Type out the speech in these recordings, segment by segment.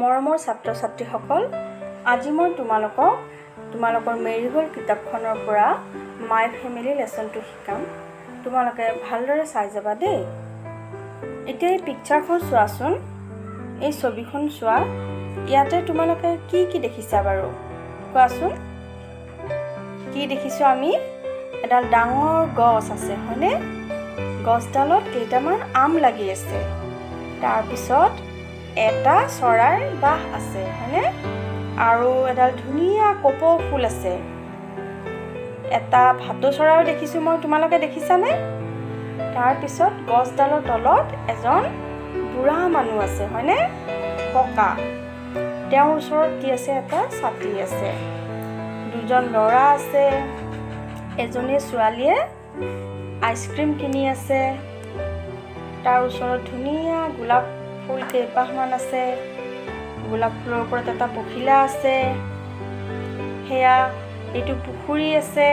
মৰমৰ ছাত্ৰ-ছাত্ৰীসকল, আজি মই তোমালোকৰ মেৰিগোল্ড কিতাপখনৰ পৰা মাই ফেমিলি লেসনটো শিকাম। তোমালোকে ভালদৰে চাই যাবা দেই। এতিয়া এই পিকচাৰখন চোৱাচোন, এই ছবিখন চোৱা। ইয়াতে তোমালোকে কি দেখিছা বাৰু কোৱাচোন? কি দেখিছো আমি? এডাল ডাঙৰ গছ আছে হয়নে? গছডালত কেইটামান আম লাগি আছে। তাৰপিছত এটা চৰাইৰ বাহ আছে হয়নে? আৰু এডাল ধুনীয়া কপৌ ফুল আছে। এটা ভাটৌ চৰাইও দেখিছো মই, তোমালোকে দেখিছানে? তাৰপিছত গছডালৰ তলত এজন বুঢ়া মানুহ আছে হয়নে? ককা। তেওঁৰ ওচৰত কি আছে? এটা ছাতি আছে। দুজন ল'ৰা আছে। এজনী ছোৱালীয়ে আইচক্ৰীম কিনি আছে। তাৰ ওচৰত ধুনীয়া গোলাপ ফুল কেইপাহমান আছে। গোলাপ ফুলৰ ওপৰত এটা পখিলা আছে। সেয়া এইটো পুখুৰী আছে।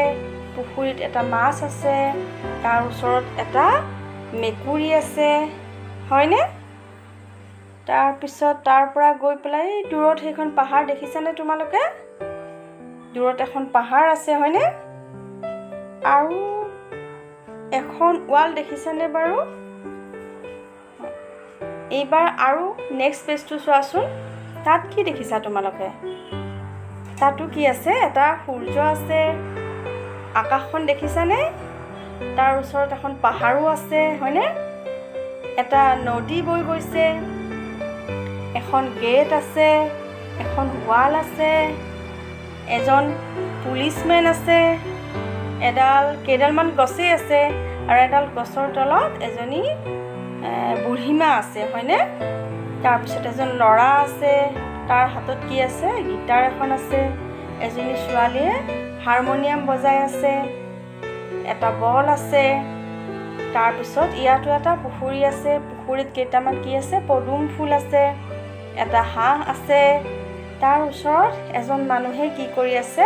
পুখুৰীত এটা মাছ আছে। তাৰ ওচৰত এটা মেকুৰী আছে হয়নে? তাৰপিছত তাৰ পৰা গৈ পেলাই দূৰত সেইখন পাহাৰ দেখিছানে তোমালোকে? দূৰত এখন পাহাৰ আছে হয়নে? আৰু এখন ৱাল দেখিছানে বাৰু? এইবাৰ আৰু নেক্সট পেজটো চোৱাচোন। তাত কি দেখিছা তোমালোকে? তাতো কি আছে? এটা সূৰ্য আছে। আকাশখন দেখিছানে? তাৰ ওচৰত এখন পাহাৰো আছে হয়নে? এটা নদী বৈ গৈছে। এখন গেট আছে। এখন ৱাল আছে। এজন পুলিচমেন আছে। কেইডালমান গছেই আছে আৰু এডাল গছৰ তলত এজনী বুঢ়ীমা আছে হয়নে? তাৰপিছত এজন ল'ৰা আছে। তাৰ হাতত কি আছে? গিটাৰ এখন আছে। এজনী ছোৱালীয়ে হাৰমনিয়াম বজাই আছে। এটা বল আছে। তাৰপিছত ইয়াতো এটা পুখুৰী আছে। পুখুৰীত কেইটামান কি আছে? পদুম ফুল আছে। এটা হাঁহ আছে। তাৰ ওচৰত এজন মানুহে কি কৰি আছে?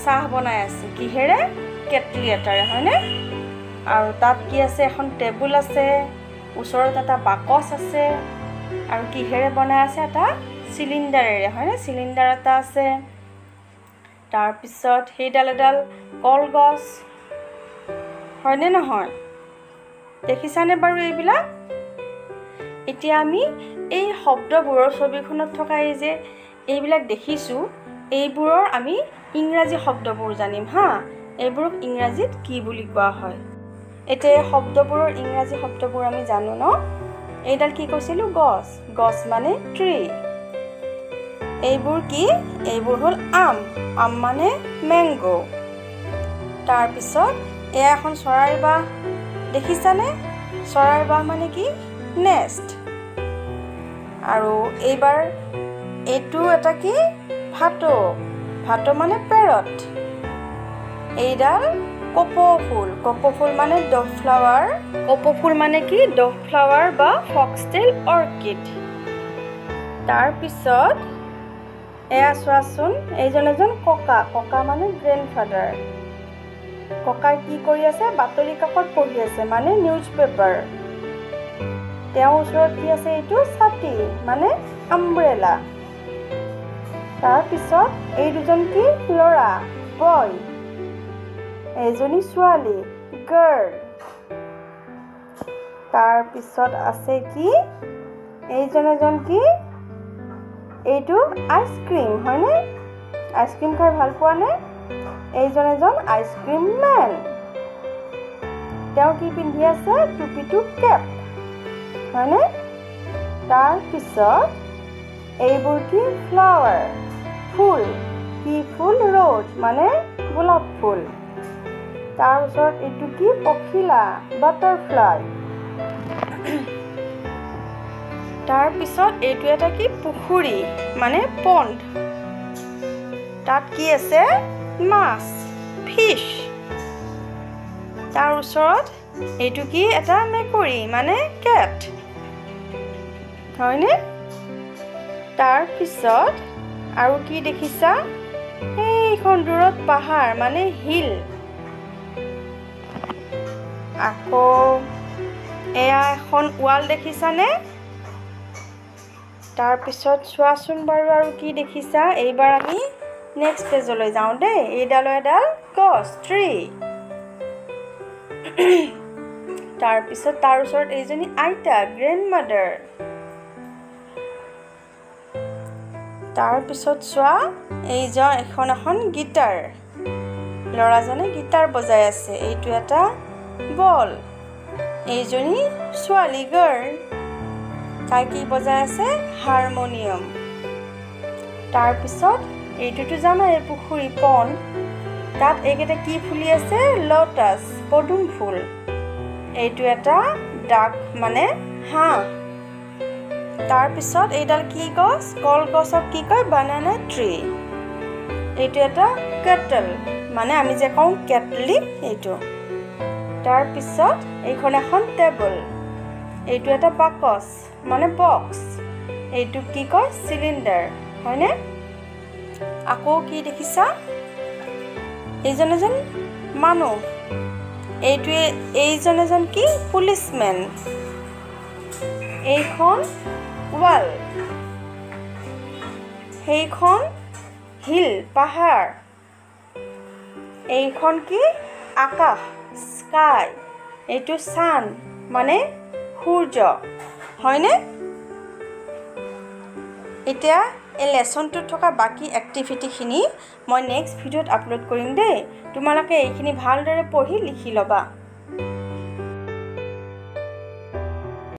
চাহ বনাই আছে। কিহেৰে? কেটলি এটাৰে হয়নে? আৰু তাত কি আছে? এখন টেবুল আছে। ওচৰত এটা বাকচ আছে। আৰু কিহেৰে বনাই আছে? এটা চিলিণ্ডাৰেৰে হয়নে? চিলিণ্ডাৰ এটা আছে। তাৰপিছত সেইডাল এডাল কলগছ হয়নে নহয়? দেখিছানে বাৰু এইবিলাক? এতিয়া আমি এই শব্দবোৰৰ ছবিখনত থকা এইবিলাক দেখিছোঁ, এইবোৰৰ আমি ইংৰাজী শব্দবোৰ জানিম হা। এইবোৰক ইংৰাজীত কি বুলি কোৱা হয়? এতিয়া এই শব্দবোৰৰ ইংৰাজী শব্দবোৰ আমি জানো ন? এইডাল কি কৈছিলোঁ? গছ। গছ মানে ট্ৰী। এইবোৰ কি? এইবোৰ হ'ল আম। আম মানে মেংগো। তাৰপিছত এয়া এখন চৰাইৰ বাহ। দেখিছানে? চৰাইৰ বাহ মানে কি? নেষ্ট। আৰু এইবাৰ এইটো এটা কি? ভাটৌ। ভাটৌ মানে পেৰট। এইডাল কপৌ ফুল। কপৌ ফুল মানে ডভ ফ্লাৱাৰ। কপৌ ফুল মানে কি? ডভ ফ্লাৱাৰ বা ফক্সটেল অৰ্কিড। তাৰপিছত এয়া চোৱাচোন, এইজন এজন ককা। ককা মানে গ্ৰেণ্ডফাদাৰ। ককাই কি কৰি আছে? বাতৰি কাকত পঢ়ি আছে মানে নিউজ পেপাৰ। তেওঁৰ ওচৰত কি আছে? এইটো ছাতি মানে আমব্ৰেলা। তাৰপিছত এই দুজন কি? ল'ৰা, বয়। এজনী ছোৱালী, গাৰ্ল। তাৰপিছত আছে কি? এইজন এজন কি? এইটো আইচক্ৰীম হয়নে? আইচক্ৰীম খাই ভাল পোৱা নে? এইজন এজন আইচক্ৰীম মেন। তেওঁ কি পিন্ধি আছে? টুপিটো কেপ হয়নে? তাৰপিছত এইবোৰ কি? ফ্লাৱাৰ, ফুল। কি ফুল? ৰ'জ মানে গোলাপ ফুল। তাৰ ওচৰত এইটো কি? পখিলা, বাটাৰফ্লাই। তাৰপিছত এইটো এটা কি? পুখুৰী মানে পণ্ড। তাত কি আছে? মাছ, ফিছ। তাৰ ওচৰত এইটো কি? এটা মেকুৰী মানে কেট হয়নে? তাৰপিছত আৰু কি দেখিছা? এইখন দূৰত পাহাৰ মানে হিল। আকৌ এয়া এখন ৱাল দেখিছানে? তাৰপিছত চোৱাচোন বাৰু আৰু কি দেখিছা এইবাৰ আমি নেক্সট পেজলৈ যাওঁ দেই এইডালো এডাল গছ ট্ৰী তাৰপিছত তাৰ ওচৰত এইজনী আইতা গ্ৰেণ্ডমাদাৰ তাৰপিছত চোৱা এখন গিটাৰ ল'ৰাজনে গিটাৰ বজাই আছে এইটো এটা বল এইজনী ছোৱালী গাৰ্ল তাই কি বজাই আছে হাৰমনিয়াম তাৰপিছত এইটোতো জানাই পুখুৰী পণ্ড তাত এইকেইটা কি ফুলি আছে লোটাছ পদুম ফুল এইটো এটা ডাক মানে হাঁহ তাৰপিছত এইডাল কি গছ কলগছক কি কয় বানানা ট্ৰী এইটো এটা কেটল মানে আমি যে কওঁ কেটলি এইটো তাৰপিছত এইখন এখন টেবল এইটো এটা বাকচ মানে বক্স এইটো কি কয় সিলিন্ডাৰ হয়নে আকৌ কি দেখিছা এইজন এজন মানুহ এইজন কি পুলিচমেন এইখন ৱাল সেইখন হিল পাহাৰ এইখন কি আকাশ স্কাই এইটো সান মানে সূৰ্য হয়নে এতিয়া এই লেসনটোত থকা বাকি এক্টিভিটিখিনি মই নেক্সট ভিডিঅ'ত আপলোড কৰিম দেই তোমালোকে এইখিনি ভালদৰে পঢ়ি লিখি ল'বা